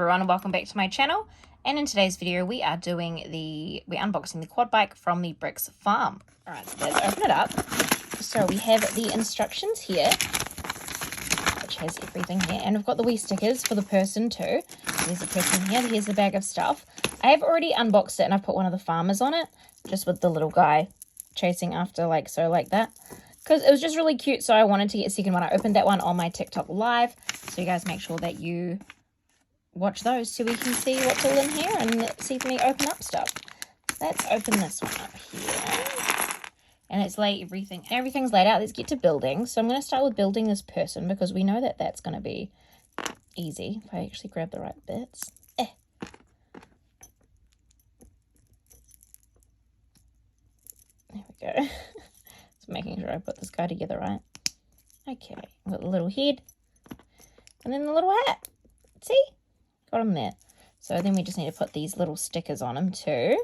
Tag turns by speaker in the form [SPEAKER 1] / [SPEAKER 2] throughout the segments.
[SPEAKER 1] everyone, and welcome back to my channel. And in today's video we're unboxing the quad bike from the Bricks farm. Alright, so let's open it up. So we have the instructions here, which has everything here, and we've got the wee stickers for the person too. There's a person here, here's the bag of stuff. I have already unboxed it and I've put one of the farmers on it, just with the little guy chasing after like that. Because it was just really cute, so I wanted to get a second one. I opened that one on my TikTok live, so you guys make sure that you watch those so we can see what's all in here and see me open up stuff. Let's open this one up here. And it's everything's laid out. Let's get to building. So I'm going to start with building this person because we know that that's going to be easy if I actually grab the right bits. There we go. Just making sure I put this guy together right. Okay, I've got the little head and then the little hat. See? Got him there. So then we just need to put these little stickers on him too.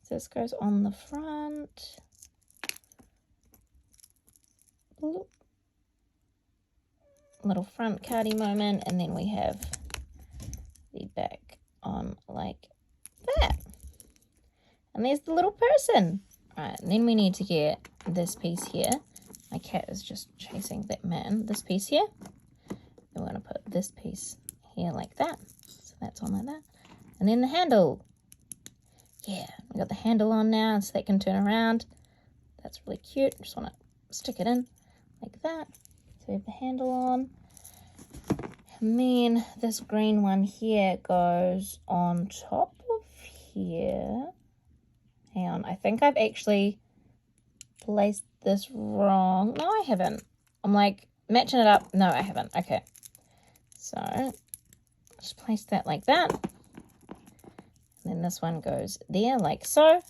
[SPEAKER 1] So this goes on the front. Little front cardy moment, and then we have the back on like that. And there's the little person. Alright, and then we need to get this piece here. My cat is just chasing that man. This piece here. And we're going to put this piece here like that. So that's on like that. And then the handle. Yeah, we got the handle on now so that can turn around. That's really cute. Just want to stick it in like that. So we have the handle on. And then this green one here goes on top of here. Hang on, I think I've actually placed this wrong. No, I haven't. I'm like matching it up. No, I haven't. Okay. So just place that like that. And then this one goes there like so.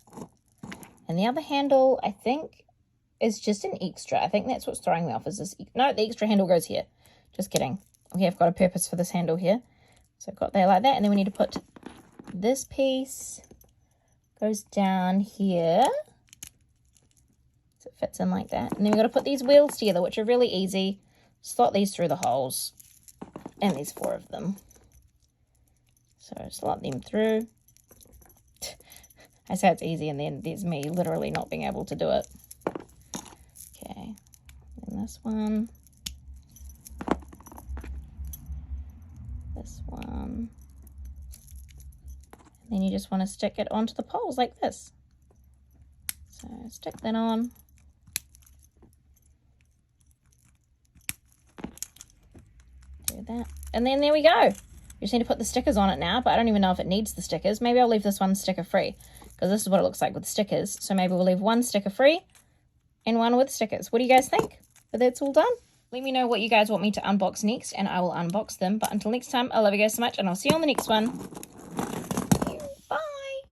[SPEAKER 1] And the other handle, I think, is just an extra. I think that's what's throwing me off. Is this? No, the extra handle goes here. Just kidding. We have got a purpose for this handle here. So I've got that like that. And then we need to put this piece goes down here. So it fits in like that. And then we've got to put these wheels together, which are really easy. Slot these through the holes. And there's 4 of them. So slot them through. I say it's easy, and then there's me literally not being able to do it. Okay. And this one. This one. And then you just want to stick it onto the poles like this. So stick that on. Do that. And then there we go. You just need to put the stickers on it now, but I don't even know if it needs the stickers. Maybe I'll leave this one sticker free because this is what it looks like with stickers. So maybe we'll leave one sticker free and one with stickers. What do you guys think? But that's all done. Let me know what you guys want me to unbox next and I will unbox them. But until next time, I love you guys so much and I'll see you on the next one.